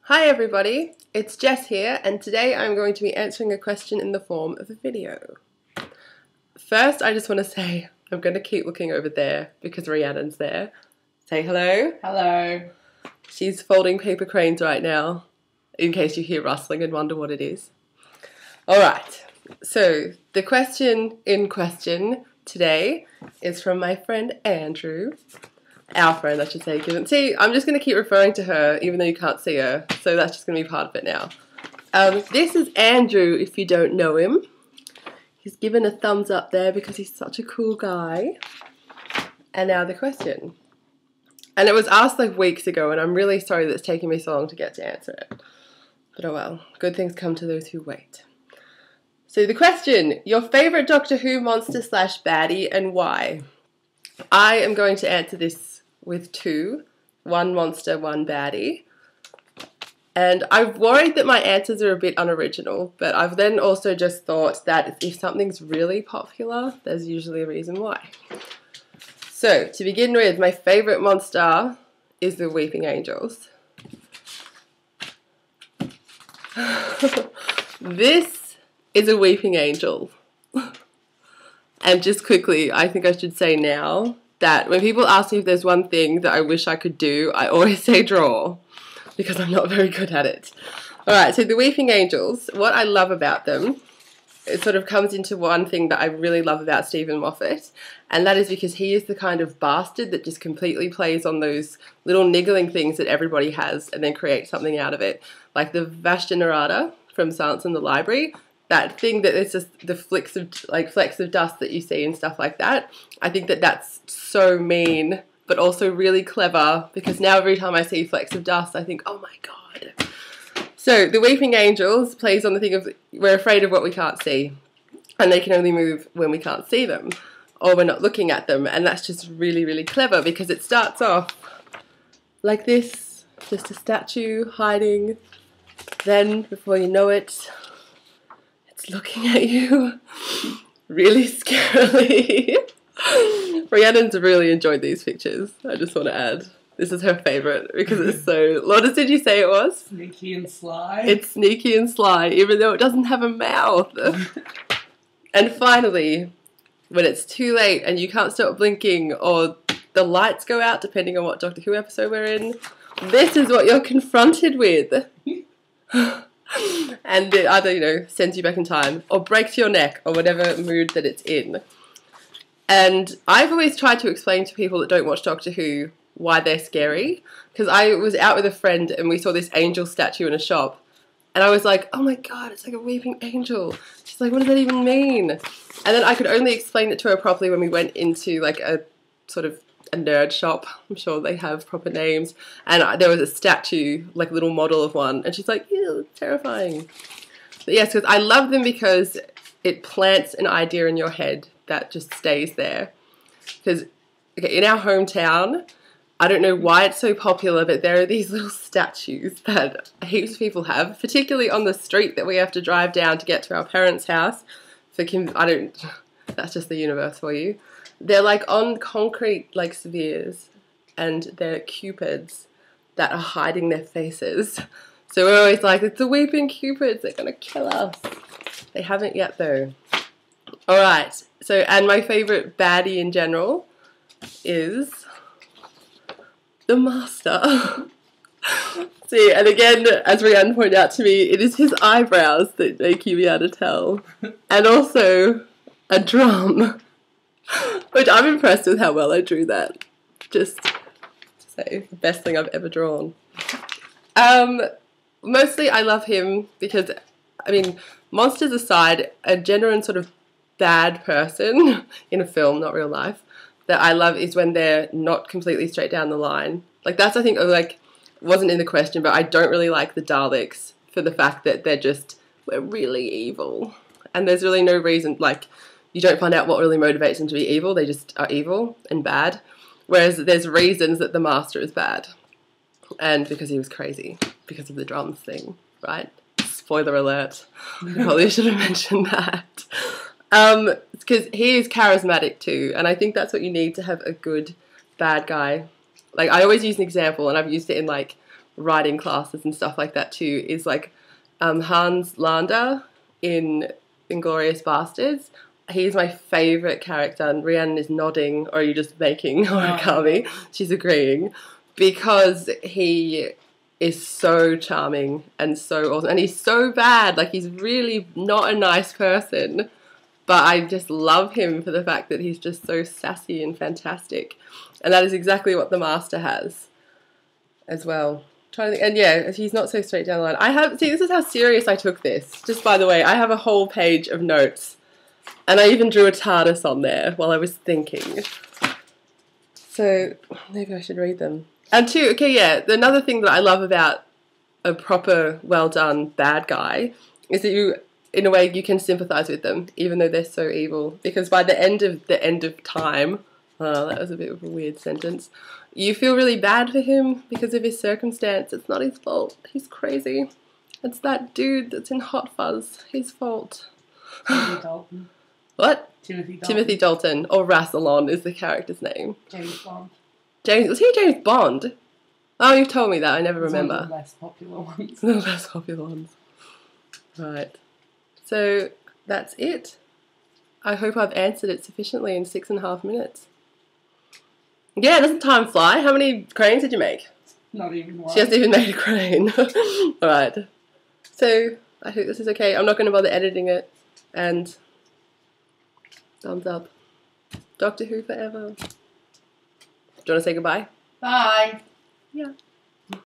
Hi everybody, it's Jess here, and today I'm going to be answering a question in the form of a video. First, I just want to say I'm going to keep looking over there because Rhiannon's there. Say hello. Hello. She's folding paper cranes right now, in case you hear rustling and wonder what it is. Alright, so the question in question today is from my friend Andrew. Our friend, I should say. See, I'm just going to keep referring to her, even though you can't see her, so that's just going to be part of it now. This is Andrew, if you don't know him. He's given a thumbs up there because he's such a cool guy. And now the question. And it was asked like weeks ago, and I'm really sorry that it's taking me so long to get to answer it. But oh well, good things come to those who wait. So the question, your favourite Doctor Who monster / baddie and why? I am going to answer this with two, one monster, one baddie. And I've worried that my answers are a bit unoriginal, but I've then also just thought that if something's really popular, there's usually a reason why. So, to begin with, my favourite monster is the Weeping Angels. This is a Weeping Angel. And just quickly, I think I should say now that when people ask me if there's one thing that I wish I could do, I always say draw, because I'm not very good at it. Alright, so the Weeping Angels, what I love about them, it sort of comes into one thing that I really love about Stephen Moffat, and that is because he is the kind of bastard that just completely plays on those little niggling things that everybody has and then creates something out of it. Like the Vashta Narada from Silence in the Library, that thing that is just the flecks of dust that you see and stuff like that. I think that that's so mean, but also really clever, because now every time I see flecks of dust, I think, oh my god. So the Weeping Angels plays on the thing of we're afraid of what we can't see, and they can only move when we can't see them, or we're not looking at them, and that's just really, really clever, because it starts off like this, just a statue hiding, then before you know it, looking at you really scarily. Rhiannon's really enjoyed these pictures, I just want to add. This is her favourite because it's so... What did you say it was? Sneaky and sly. It's sneaky and sly, even though it doesn't have a mouth. And finally, when it's too late and you can't stop blinking or the lights go out, depending on what Doctor Who episode we're in, this is what you're confronted with. And it either, you know, sends you back in time or breaks your neck or whatever mood that it's in. And I've always tried to explain to people that don't watch Doctor Who why they're scary, because I was out with a friend and we saw this angel statue in a shop and I was like, oh my god, it's like a weeping angel. She's like, what does that even mean? And then I could only explain it to her properly when we went into like a sort of a nerd shop. I'm sure they have proper names, and there was a statue, like a little model of one, and she's like, ew, it's terrifying. But yes, because I love them because it plants an idea in your head that just stays there. Because okay, in our hometown, I don't know why it's so popular, but there are these little statues that heaps of people have, particularly on the street that we have to drive down to get to our parents' house. That's just the universe for you. They're like on concrete like spheres, and they're cupids that are hiding their faces. So we're always like, it's the weeping cupids, they're gonna kill us. They haven't yet though. Alright, so and my favourite baddie in general is the Master. See, and again, as Rhiannon pointed out to me, it is his eyebrows that make you be able to tell. And also a drum. Which I'm impressed with how well I drew that. Just to say, the best thing I've ever drawn. Mostly I love him because, I mean, monsters aside, a genuine sort of bad person in a film, not real life, that I love is when they're not completely straight down the line. Like that's, I think, like, wasn't in the question, but I don't really like the Daleks for the fact that we're really evil. And there's really no reason, like, you don't find out what really motivates them to be evil, they just are evil and bad. Whereas there's reasons that the Master is bad. And because he was crazy, because of the drums thing, right? Spoiler alert. I probably should have mentioned that. Because he is charismatic too, and I think that's what you need to have a good bad guy. Like, I always use an example, and I've used it in, like, writing classes and stuff like that too is like Hans Landa in Inglourious Basterds. He's my favourite character, and Rhiannon is nodding, or are you just making origami? She's agreeing, because he is so charming and so awesome, and he's so bad, like he's really not a nice person, but I just love him for the fact that he's just so sassy and fantastic, and that is exactly what the Master has as well. Trying to think, and yeah, he's not so straight down the line. I have, see, this is how serious I took this. Just by the way, I have a whole page of notes, and I even drew a TARDIS on there while I was thinking. So maybe I should read them. And two, okay, yeah, another thing that I love about a proper, well done bad guy is that you, in a way, you can sympathise with them, even though they're so evil. Because by the end of time, oh, that was a bit of a weird sentence, you feel really bad for him because of his circumstance. It's not his fault. He's crazy. It's that dude that's in Hot Fuzz. His fault. Timothy Dalton. What? Timothy Dalton. Timothy Dalton, or Rassilon is the character's name. James Bond. Was he James Bond? Oh, you've told me that. I never remember. One of the less popular ones. The less popular ones. Right. So that's it. I hope I've answered it sufficiently in 6.5 minutes. Yeah, doesn't time fly? How many cranes did you make? Not even one. She hasn't even made a crane. Alright. So, I hope this is okay. I'm not going to bother editing it. And thumbs up. Doctor Who forever. Do you want to say goodbye? Bye. Yeah.